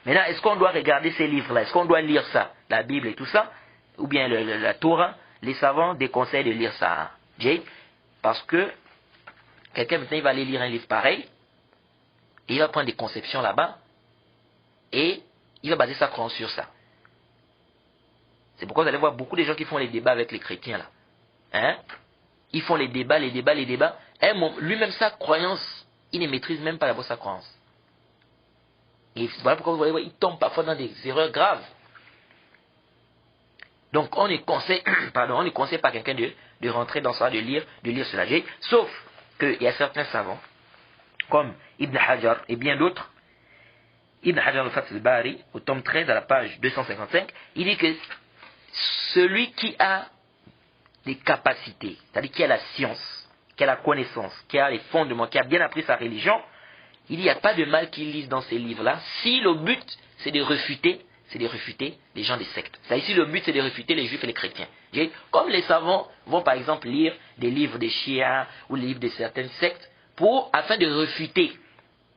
Maintenant, est-ce qu'on doit regarder ces livres-là? Est-ce qu'on doit lire ça? La Bible et tout ça? Ou bien la Torah? Les savants déconseillent de lire ça. Hein? Parce que quelqu'un maintenant il va aller lire un livre pareil, et il va prendre des conceptions là-bas, et il va baser sa croyance sur ça. C'est pourquoi vous allez voir beaucoup de gens qui font les débats avec les chrétiens là. Hein? Ils font les débats. Lui-même sa croyance, il ne maîtrise même pas d'abord sa croyance. Et voilà pourquoi vous voyez, il tombe parfois dans des erreurs graves. Donc on ne conseille, on ne conseille pas quelqu'un de rentrer dans ça, de lire cela. Sauf qu'il y a certains savants, comme Ibn Hajar et bien d'autres. Ibn Hajar al-Fath al-Bari, au tome 13 à la page 255, il dit que celui qui a des capacités, c'est-à-dire qui a la science, qui a la connaissance, qui a les fondements, qui a bien appris sa religion, il n'y a pas de mal qu'il lise dans ces livres-là, si le but c'est de réfuter les gens des sectes. C'est-à-dire si le but c'est de réfuter les juifs et les chrétiens. Comme les savants vont par exemple lire des livres des chiites ou les livres de certaines sectes, afin de réfuter.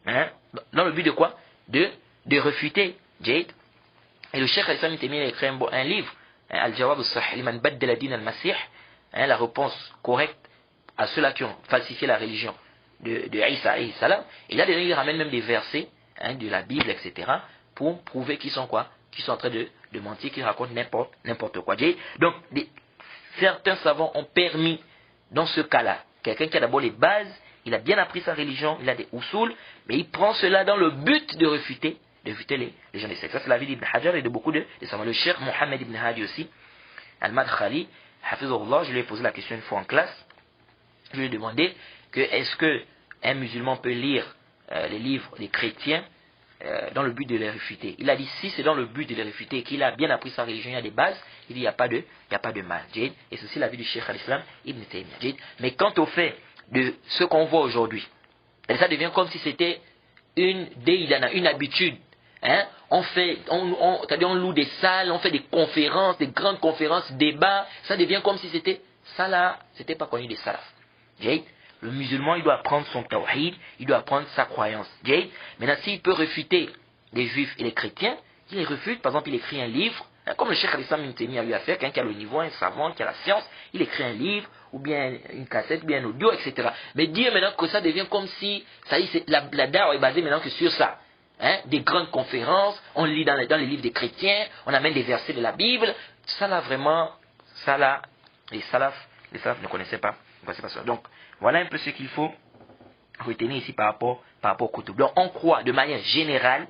Hein, dans le but de quoi? De réfuter. Et le Cheikh Al-Islam Ibn Taymiyyah a écrit un livre, Al-Jawab al-Sahih liman baddala din al-Masih, la réponse correcte à ceux-là qui ont falsifié la religion de Isa alayhi salam. Et là, il ramène même des versets de la Bible, etc., pour prouver qu'ils sont quoi? Qu'ils sont en train de mentir, qu'ils racontent n'importe quoi. Donc, certains savants ont permis, dans ce cas-là, quelqu'un qui a d'abord les bases, il a bien appris sa religion, il a des usul, mais il prend cela dans le but de réfuter les gens des sectes. Ça, c'est l'avis d'Ibn Hajar et de beaucoup de savants. Le Cheikh Mohammed Ibn Hadi aussi, Al-Madkhali, Hafizullah, je lui ai posé la question une fois en classe. Je lui ai demandé que est-ce qu'un musulman peut lire les livres des chrétiens dans le but de les réfuter. Il a dit si c'est dans le but de les réfuter et qu'il a bien appris sa religion, il y a des bases, il dit il n'y a pas de mal. Et c'est aussi l'avis du Cheikh Al-Islam Ibn Taymiyyah. Mais quant au fait de ce qu'on voit aujourd'hui, ça devient comme si c'était une déidana, une habitude. Hein? On loue des salles, on fait des conférences, des grandes conférences, débats. Ça devient comme si c'était ça là, c'était pas connu des salafs. Le musulman, il doit apprendre son tawhid, il doit apprendre sa croyance. Maintenant, s'il peut réfuter les juifs et les chrétiens, il les refute. Par exemple, il écrit un livre, comme le Cheikh Al-Islam Ibn Taymiyyah lui a fait, quelqu'un qui a le niveau, un savant, qui a la science, il écrit un livre, ou bien une cassette, ou bien un audio, etc. Mais dire maintenant que ça devient comme si, ça y est, la dawa est basée maintenant que sur ça. Des grandes conférences, on lit dans les livres des chrétiens, on amène des versets de la Bible. Ça là, vraiment, ça là, les salafs ne connaissaient pas. Donc, voilà un peu ce qu'il faut retenir ici par rapport au Kutub. Donc, on croit de manière générale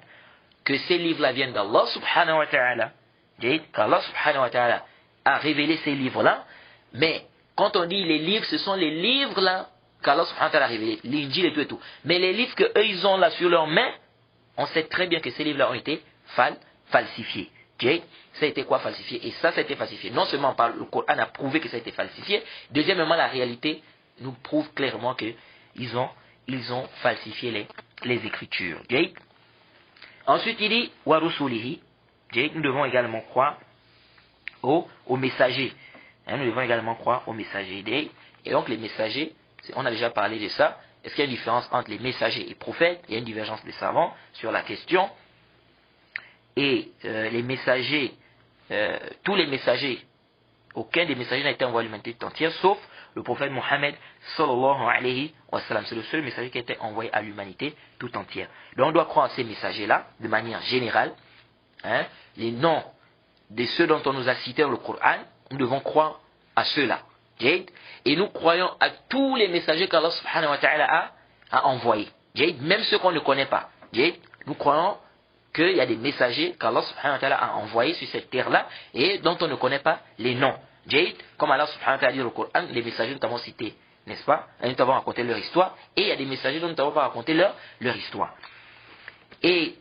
que ces livres-là viennent d'Allah subhanahu wa ta'ala. Qu'Allah subhanahu wa ta'ala a révélé ces livres-là. Mais, quand on dit les livres, ce sont les livres-là qu'Allah subhanahu wa ta'ala a révélés. L'Injil et tout. Mais les livres qu'eux, ils ont là sur leurs mains, on sait très bien que ces livres-là ont été falsifiés. Ça a été quoi falsifié? Et ça a été falsifié. Non seulement par le Coran a prouvé que ça a été falsifié, deuxièmement, la réalité nous prouve clairement qu'ils ont falsifié les Écritures. Ensuite, il dit wa rusulihi. Nous devons également croire aux messagers. Nous devons également croire aux messagers. Et donc, les messagers, on a déjà parlé de ça. Est-ce qu'il y a une différence entre les messagers et prophètes? Il y a une divergence des savants sur la question. Et les messagers, tous les messagers, aucun des messagers n'a été envoyé à l'humanité tout entière, sauf le prophète Mohammed sallallahu alayhi wa sallam. C'est le seul messager qui a été envoyé à l'humanité tout entière. Donc on doit croire à ces messagers-là, de manière générale. Les noms de ceux dont on nous a cités dans le Coran, nous devons croire à ceux-là. Et nous croyons à tous les messagers qu'Allah subhanahu wa ta'ala a envoyés. Même ceux qu'on ne connaît pas. Nous croyons qu'il y a des messagers qu'Allah subhanahu wa ta'ala a envoyés sur cette terre-là et dont on ne connaît pas les noms. Comme Allah subhanahu wa ta'ala dit dans le Coran, les messagers nous t'avons cités, n'est-ce pas? Et nous t'avons raconté leur histoire. Et il y a des messagers dont nous t'avons pas raconté leur histoire. Et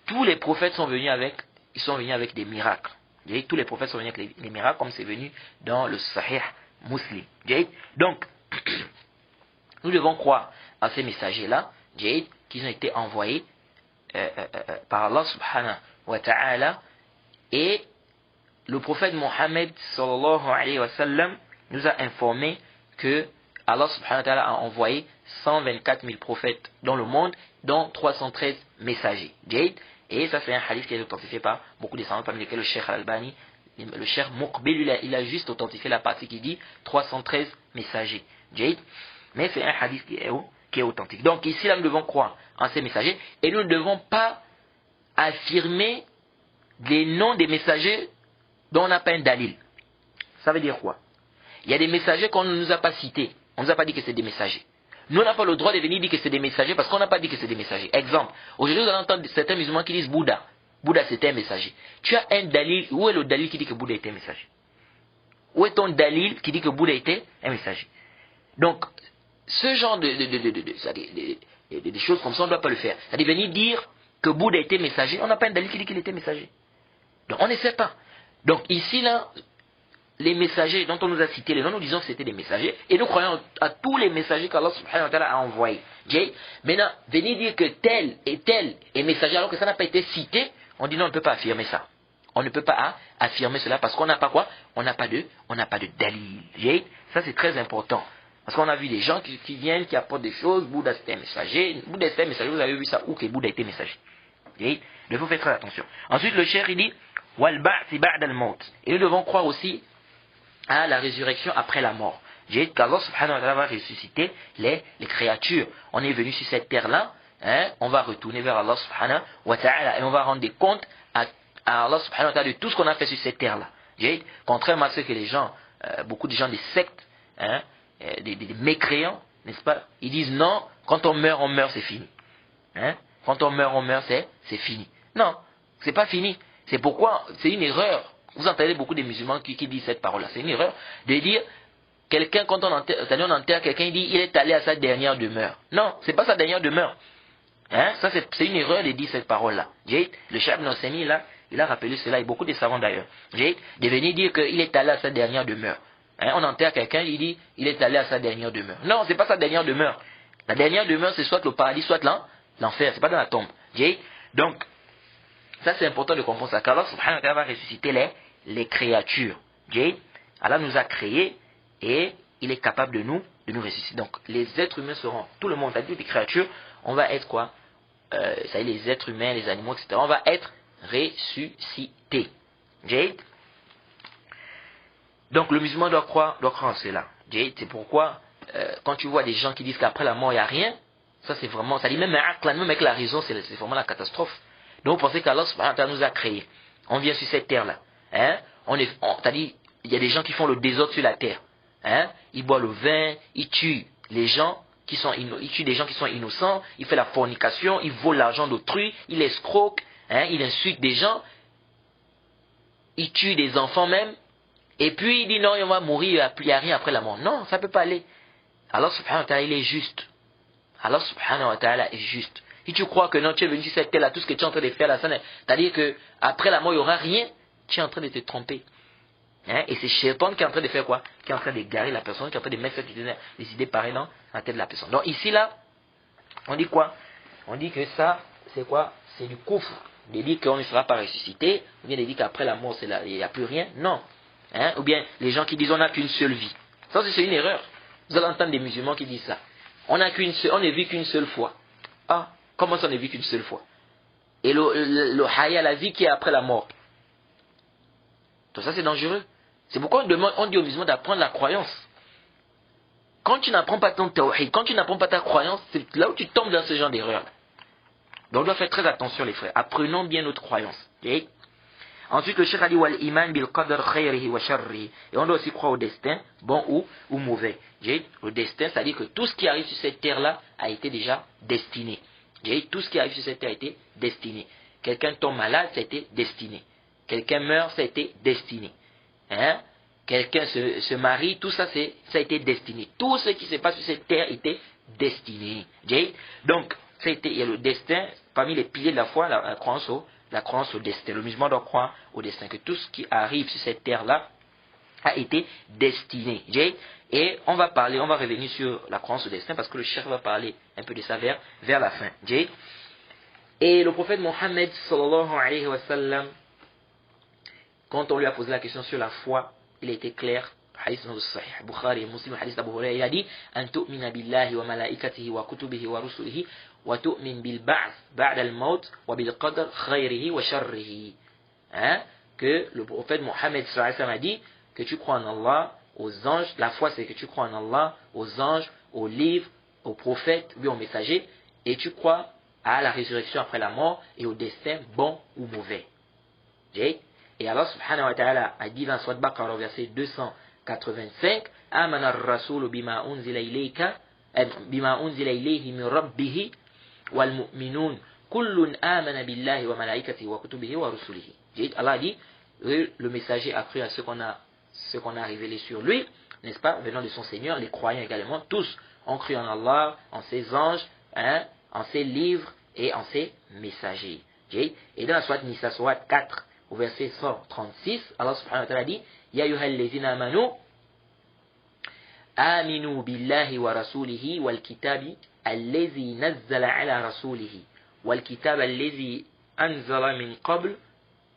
tous les prophètes sont venus avec des miracles. Tous les prophètes sont venus avec les miracles comme c'est venu dans le Sahih Muslim. Donc, nous devons croire à ces messagers-là, qui ont été envoyés par Allah subhanahu wa ta'ala. Et le prophète Mohammed sallallahu alayhi wa sallam nous a informé que Allah subhanahu wa ta'ala a envoyé 124 000 prophètes dans le monde, dont 313 messagers. Jade. Et ça, c'est un hadith qui est authentifié par beaucoup de savants, parmi lesquels le Cheikh Al-Albani, le Cheikh Muqbil, il a juste authentifié la partie qui dit 313 messagers. Jade. Mais c'est un hadith qui est authentique. Donc ici, là, nous devons croire en ces messagers et nous ne devons pas affirmer les noms des messagers dont on n'a pas un dalil. Ça veut dire quoi? Il y a des messagers qu'on ne nous a pas cités. On ne nous a pas dit que c'est des messagers. Nous, on n'a pas le droit de venir dire que c'est des messagers parce qu'on n'a pas dit que c'est des messagers. Exemple, aujourd'hui, vous allez entendre certains musulmans qui disent Bouddha. Bouddha, c'était un messager. Tu as un dalil. Où est le dalil qui dit que Bouddha était un messager? Où est ton dalil qui dit que Bouddha était un messager? Donc, ce genre de choses comme ça, on ne doit pas le faire. C'est-à-dire venir dire que Bouddha était messager, on n'a pas un dalil qui dit qu'il était messager. Donc, on ne sait pas. Donc, ici, là, les messagers dont on nous a cité les noms, nous disons que c'était des messagers, et nous croyons à tous les messagers qu'Allah subhanahu wa ta'ala a envoyés. Maintenant, venir dire que tel est messager alors que ça n'a pas été cité, on dit non, on ne peut pas affirmer ça. On ne peut pas affirmer cela parce qu'on n'a pas quoi? On n'a pas de dalil. Ça c'est très important. Parce qu'on a vu des gens qui viennent, qui apportent des choses, Bouddha c'était un messager, vous avez vu ça où que Bouddha était messager. Il faut faire très attention. Ensuite le cheikh il dit, Wal ba'thi ba'da al-maut. Et nous devons croire aussi à la résurrection après la mort. Qu'Allah subhanahu wa ta'ala va ressusciter les créatures. On est venu sur cette terre-là, on va retourner vers Allah subhanahu wa ta'ala et on va rendre des comptes à Allah subhanahu wa ta'ala de tout ce qu'on a fait sur cette terre-là. Contrairement à ce que les gens, beaucoup de gens des sectes, des mécréants, n'est-ce pas, ils disent non, quand on meurt, c'est fini. Quand on meurt, c'est fini. Non, c'est pas fini. C'est pourquoi, c'est une erreur. Vous entendez beaucoup de musulmans qui disent cette parole-là. C'est une erreur de dire, quelqu'un, quand on enterre quelqu'un, il dit, il est allé à sa dernière demeure. Non, c'est pas sa dernière demeure. Ça, c'est une erreur de dire cette parole-là. Le Cheikh Ibn Usaymin, là, il a rappelé cela, et beaucoup de savants d'ailleurs. De venir dire qu'il est allé à sa dernière demeure. On enterre quelqu'un, il dit, il est allé à sa dernière demeure. Non, c'est pas sa dernière demeure. La dernière demeure, c'est soit le paradis, soit l'enfer. C'est pas dans la tombe. Donc, ça c'est important de comprendre ça. Qu'Allah subhanahu wa ta'ala va ressusciter les créatures. Allah nous a créés et il est capable de nous ressusciter. Donc les êtres humains seront, tout le monde, c'est-à-dire les créatures, on va être quoi? C'est-à-dire les êtres humains, les animaux, etc. On va être ressuscités. Donc le musulman doit croire en cela. C'est pourquoi quand tu vois des gens qui disent qu'après la mort il n'y a rien, ça c'est vraiment, ça dit même avec la raison, c'est vraiment la catastrophe. Donc vous pensez qu'Allah subhanahu wa ta'ala nous a créés. On vient sur cette terre-là. C'est-à-dire, il y a des gens qui font le désordre sur la terre. Ils boivent le vin, ils tuent les gens ils tuent des gens qui sont innocents, ils font la fornication, ils volent l'argent d'autrui, ils escroquent, ils insultent des gens, ils tuent des enfants même. Et puis il dit non, on va mourir, il n'y a rien après la mort. Non, ça ne peut pas aller. Allah subhanahu wa ta'ala, il est juste. Allah subhanahu wa ta'ala est juste. Si tu crois que non, tu es venu sur cette terre-là, tout ce que tu es en train de faire là, c'est-à-dire qu'après la mort, il n'y aura rien, tu es en train de te tromper. Et c'est Shaitan qui est en train de faire quoi? Qui est en train d'égarer la personne, qui est en train de mettre des idées pareilles dans la tête de la personne. Donc ici, là, on dit quoi? On dit que ça, c'est quoi? C'est du kufr. De dire qu'on ne sera pas ressuscité, ou bien de dire qu'après la mort, il n'y a plus rien. Non. Ou bien les gens qui disent on n'a qu'une seule vie. Ça, c'est une erreur. Vous allez entendre des musulmans qui disent ça. On n'est vu qu'une seule fois. Ah, comment ça on n'est vu qu'une seule fois? Et le haya, la vie qui est après la mort. Tout ça c'est dangereux. C'est pourquoi on dit aux musulmans d'apprendre la croyance. Quand tu n'apprends pas ton tawhid, quand tu n'apprends pas ta croyance, c'est là où tu tombes dans ce genre d'erreur. Donc on doit faire très attention les frères. Apprenons bien notre croyance. Okay? Ensuite le cheikh a dit wal iman bil qadar khayrihi wa sharrihi. Et on doit aussi croire au destin, bon ou mauvais. Le destin, c'est-à-dire que tout ce qui arrive sur cette terre-là a été déjà destiné. Tout ce qui arrive sur cette terre a été destiné. Quelqu'un tombe malade, ça a été destiné. Quelqu'un meurt, ça a été destiné. Quelqu'un se marie, tout ça, ça a été destiné. Tout ce qui se passe sur cette terre était destiné. Donc, il y a le destin, parmi les piliers de la foi, la croyance au destin. Le musulman doit croire au destin, que tout ce qui arrive sur cette terre-là a été destiné. Et on va revenir sur la croyance au destin, parce que le cheikh va parler un peu de ça vers la fin. Et le prophète Mohammed sallallahu alayhi wa sallam, quand on lui a posé la question sur la foi, il était clair. hadith dans le Sahih Bukhari et Muslim, le hadith d'Abu Hurairah, il a dit an tu'mina billahi wa malaikatihi wa kutubihi wa rusulihi wa tu'min bil ba'th ba'da al-maut wa bil qadr khayrihi wa sharrihi. Hein? Que le prophète Mohammed sallallahu alayhi wa sallam a dit que tu crois en Allah, aux anges, la foi c'est que tu crois en Allah, aux anges, aux livres, aux prophètes, oui aux messagers, et tu crois à la résurrection après la mort et au destin bon ou mauvais. Et Allah subhanahu wa ta'ala a dit dans Surat Baqarah verset 285 Amana ar-rasul bima unzila ilayka bima unzila ilayhi min rabbih wal mu'minun kullun amana billahi wa malaikatihi wa kutubihi wa rusulihi. Allah dit le messager a cru à ce qu'on a révélé sur lui, n'est-ce pas, venant de son Seigneur. Les croyants également, tous ont cru en Allah, en ses anges, hein, en ses livres et en ses messagers. Et dans la Surat Nisa, Surat 4, au verset 136, Allah subhanahu wa ta'ala dit Ya ayyuhal lezina amanu aminu billahi wa rasulihi wal kitabi allazi nazzala ala rasulihi wal kitab allazi anzala min qabl.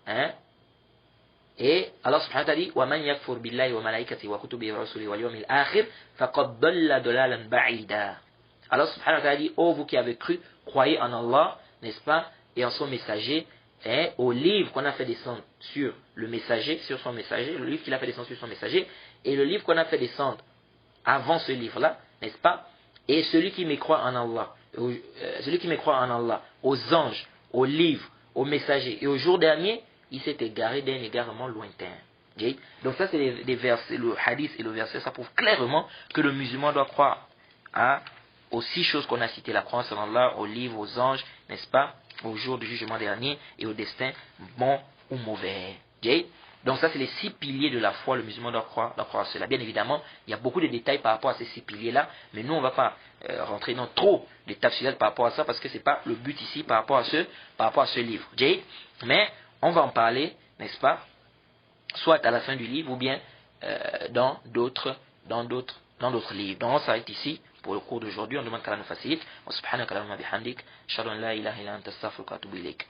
Hein? Et Allah subhanahu wa ta'ala dit wa man yakfur billahi wa malaikatihi wa kutubihi wa rasulihi wal yawmil akhir faqad dalla dalalan ba'ida. Allah subhanahu wa ta'ala dit oh vous qui avez cru, croyez en Allah, n'est-ce pas, et en son messager, et au livre qu'on a fait descendre sur le messager, sur son messager, le livre qu'il a fait descendre sur son messager, et le livre qu'on a fait descendre avant ce livre-là, n'est-ce pas, et celui qui mécroit en Allah, aux anges, aux livres, aux messagers et au jour dernier, il s'est égaré d'un égarement lointain. Donc ça c'est les versets, le hadith et le verset, ça prouve clairement que le musulman doit croire aux 6 choses qu'on a citées, la croyance en Allah, aux livres, aux anges, n'est-ce pas, au jour du jugement dernier et au destin bon ou mauvais. Donc ça c'est les 6 piliers de la foi, le musulman doit croire à cela. Bien évidemment, il y a beaucoup de détails par rapport à ces 6 piliers-là, mais nous on ne va pas rentrer dans trop de tafsilat par rapport à ça, parce que ce n'est pas le but ici par rapport à ce livre. Mais on va en parler, n'est-ce pas, soit à la fin du livre ou bien dans d'autres livres. Donc on s'arrête ici pour le cours d'aujourd'hui. On demande qu'Allah nous facilite. Wa subhanaka Allahumma bihamdik, ashhadu an la ilaha illa anta astaghfiruka wa atubu ilayk.